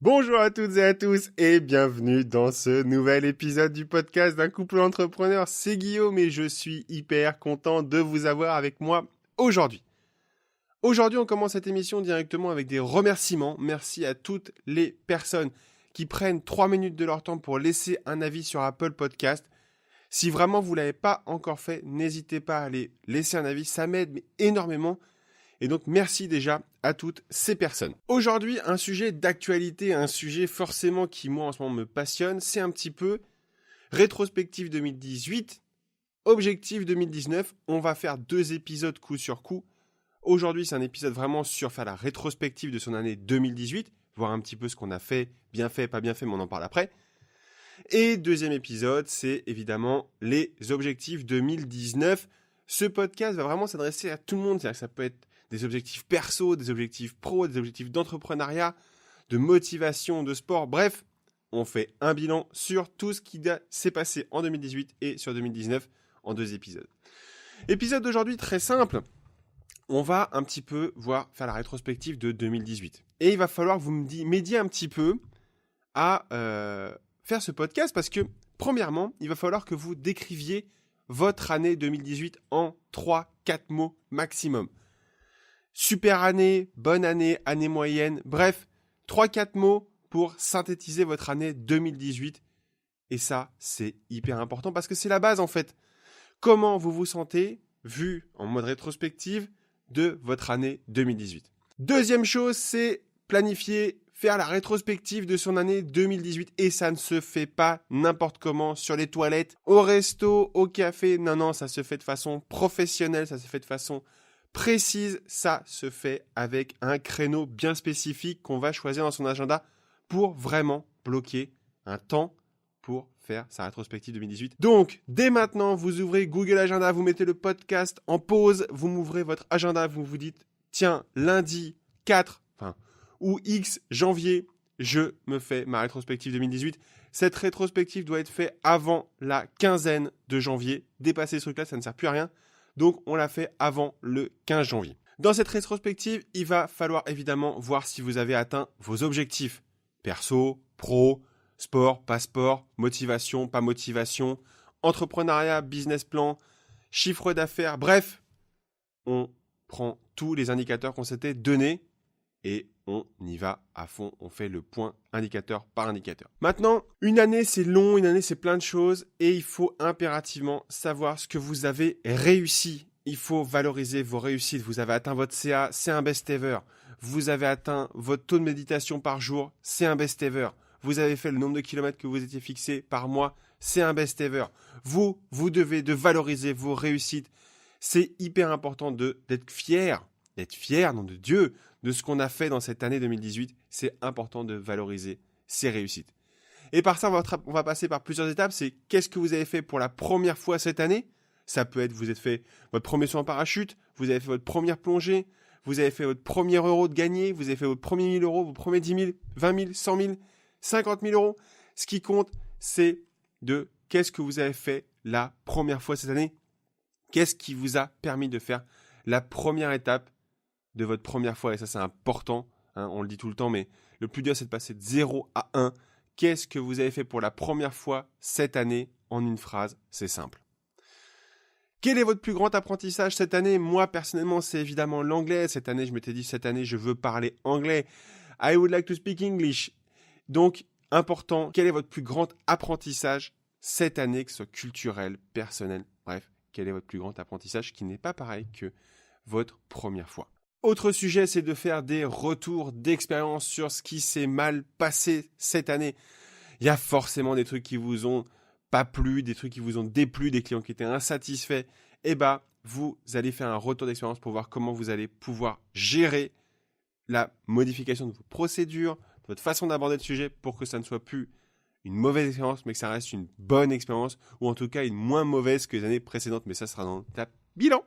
Bonjour à toutes et à tous et bienvenue dans ce nouvel épisode du podcast d'un couple entrepreneur. C'est Guillaume et je suis hyper content de vous avoir avec moi aujourd'hui. Aujourd'hui, on commence cette émission directement avec des remerciements. Merci à toutes les personnes qui prennent 3 minutes de leur temps pour laisser un avis sur Apple Podcast. Si vraiment vous ne l'avez pas encore fait, n'hésitez pas à aller laisser un avis, ça m'aide énormément. Et donc, merci déjà à toutes ces personnes. Aujourd'hui, un sujet d'actualité, un sujet forcément qui, moi, en ce moment, me passionne, c'est un petit peu rétrospective 2018, objectif 2019. On va faire 2 épisodes coup sur coup. Aujourd'hui, c'est un épisode vraiment sur faire la rétrospective de son année 2018, voir un petit peu ce qu'on a fait, pas bien fait, mais on en parle après. Et deuxième épisode, c'est évidemment les objectifs 2019. Ce podcast va vraiment s'adresser à tout le monde, c'est-à-dire que ça peut être des objectifs perso, des objectifs pro, des objectifs d'entrepreneuriat, de motivation, de sport. Bref, on fait un bilan sur tout ce qui s'est passé en 2018 et sur 2019 en 2 épisodes. Épisode d'aujourd'hui très simple. On va un petit peu faire la rétrospective de 2018. Et il va falloir que vous m'aidiez un petit peu à faire ce podcast parce que, premièrement, il va falloir que vous décriviez votre année 2018 en 3-4 mots maximum. Super année, bonne année, année moyenne, bref, 3-4 mots pour synthétiser votre année 2018. Et ça, c'est hyper important parce que c'est la base en fait. Comment vous vous sentez, vu en mode rétrospective, de votre année 2018. Deuxième chose, c'est planifier, faire la rétrospective de son année 2018. Et ça ne se fait pas n'importe comment, sur les toilettes, au resto, au café. Non, ça se fait de façon professionnelle, ça se fait de façon précise, ça se fait avec un créneau bien spécifique qu'on va choisir dans son agenda pour vraiment bloquer un temps pour faire sa rétrospective 2018. Donc, dès maintenant, vous ouvrez Google Agenda, vous mettez le podcast en pause, vous m'ouvrez votre agenda, vous vous dites, tiens, lundi 4, ou X janvier, je me fais ma rétrospective 2018. Cette rétrospective doit être faite avant la quinzaine de janvier. Dépasser ce truc-là, ça ne sert plus à rien. Donc, on l'a fait avant le 15 janvier. Dans cette rétrospective, il va falloir évidemment voir si vous avez atteint vos objectifs. Perso, pro, sport, pas sport, motivation, pas motivation, entrepreneuriat, business plan, chiffre d'affaires. Bref, on prend tous les indicateurs qu'on s'était donnés et on y va à fond. On fait le point indicateur par indicateur. Maintenant, une année, c'est long, une année, c'est plein de choses et il faut impérativement savoir ce que vous avez réussi. Il faut valoriser vos réussites. Vous avez atteint votre CA, c'est un best ever. Vous avez atteint votre taux de méditation par jour, c'est un best ever. Vous avez fait le nombre de kilomètres que vous étiez fixé par mois, c'est un best ever. Vous devez de valoriser vos réussites. C'est hyper important d'être fier, nom de Dieu, de ce qu'on a fait dans cette année 2018. C'est important de valoriser ses réussites. Et par ça, on va passer par plusieurs étapes. C'est qu'est-ce que vous avez fait pour la première fois cette année ? Ça peut être, vous avez fait votre premier saut en parachute, vous avez fait votre première plongée, vous avez fait votre premier euro de gagné, vous avez fait votre premier 1000 euros, vos premiers 10 000, 20 000, 100 000, 50 000 euros. Ce qui compte, c'est de qu'est-ce que vous avez fait la première fois cette année ? Qu'est-ce qui vous a permis de faire la première étape de votre première fois ? Et ça, c'est important, on le dit tout le temps, mais le plus dur, c'est de passer de 0 à 1. Qu'est-ce que vous avez fait pour la première fois cette année en une phrase ? C'est simple. Quel est votre plus grand apprentissage cette année ? Moi, personnellement, c'est évidemment l'anglais. Cette année, je m'étais dit, cette année, je veux parler anglais. I would like to speak English. Donc, important, quel est votre plus grand apprentissage cette année, que ce soit culturel, personnel, bref, quel est votre plus grand apprentissage qui n'est pas pareil que votre première fois. Autre sujet, c'est de faire des retours d'expérience sur ce qui s'est mal passé cette année. Il y a forcément des trucs qui vous ont pas plu, des trucs qui vous ont déplu, des clients qui étaient insatisfaits. Eh bien, vous allez faire un retour d'expérience pour voir comment vous allez pouvoir gérer la modification de vos procédures, de votre façon d'aborder le sujet pour que ça ne soit plus une mauvaise expérience, mais que ça reste une bonne expérience, ou en tout cas une moins mauvaise que les années précédentes, mais ça sera dans l'étape bilan.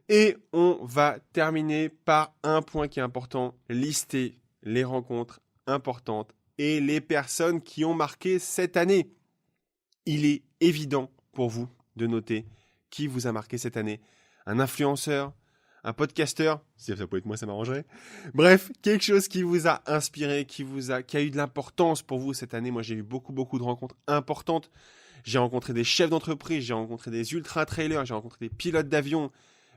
Et on va terminer par un point qui est important, lister les rencontres importantes et les personnes qui ont marqué cette année. Il est évident pour vous de noter qui vous a marqué cette année. Un influenceur, un podcasteur, si ça peut être moi, ça m'arrangerait. Bref, quelque chose qui vous a inspiré, qui a eu de l'importance pour vous cette année. Moi, j'ai eu beaucoup de rencontres importantes. J'ai rencontré des chefs d'entreprise, j'ai rencontré des ultra-trailers, j'ai rencontré des pilotes d'avion.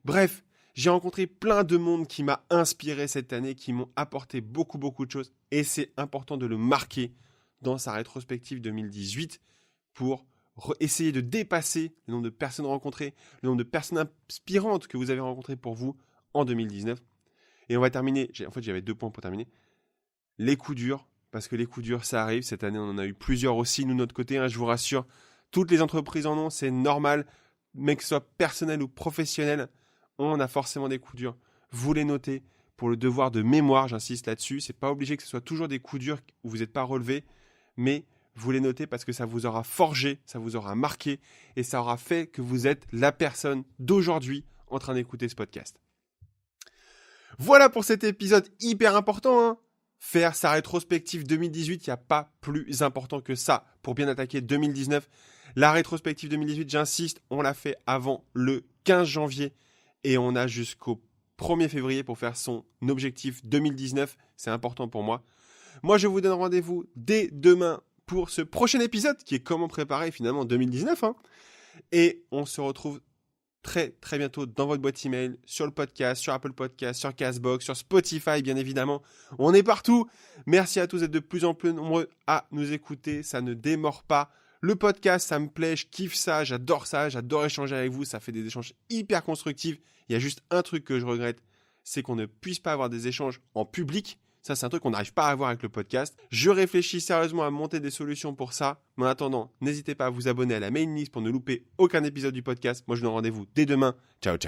Bref, j'ai rencontré plein de monde qui m'a inspiré cette année, qui m'ont apporté beaucoup de choses. Et c'est important de le marquer dans sa rétrospective 2018 pour essayer de dépasser le nombre de personnes rencontrées, le nombre de personnes inspirantes que vous avez rencontrées pour vous en 2019. Et on va terminer, j'avais 2 points pour terminer. Les coups durs, parce que les coups durs, ça arrive. Cette année, on en a eu plusieurs aussi, nous, de notre côté, je vous rassure. Toutes les entreprises en ont, c'est normal, mais que ce soit personnel ou professionnel, on a forcément des coups durs. Vous les notez pour le devoir de mémoire, j'insiste là-dessus. C'est pas obligé que ce soit toujours des coups durs où vous n'êtes pas relevé, mais vous les notez parce que ça vous aura forgé, ça vous aura marqué et ça aura fait que vous êtes la personne d'aujourd'hui en train d'écouter ce podcast. Voilà pour cet épisode hyper important, hein. Faire sa rétrospective 2018, il n'y a pas plus important que ça pour bien attaquer 2019. La rétrospective 2018, j'insiste, on l'a fait avant le 15 janvier et on a jusqu'au 1er février pour faire son objectif 2019. C'est important pour moi. Moi, je vous donne rendez-vous dès demain pour ce prochain épisode qui est comment préparer finalement 2019. Hein. Et on se retrouve très bientôt dans votre boîte email, sur le podcast, sur Apple Podcast, sur Castbox, sur Spotify bien évidemment. On est partout. Merci à tous d'être de plus en plus nombreux à nous écouter. Ça ne démord pas. Le podcast, ça me plaît, je kiffe ça, j'adore échanger avec vous. Ça fait des échanges hyper constructifs. Il y a juste un truc que je regrette, c'est qu'on ne puisse pas avoir des échanges en public. Ça, c'est un truc qu'on n'arrive pas à avoir avec le podcast. Je réfléchis sérieusement à monter des solutions pour ça. Mais en attendant, n'hésitez pas à vous abonner à la mailing list pour ne louper aucun épisode du podcast. Moi, je vous donne rendez-vous dès demain. Ciao.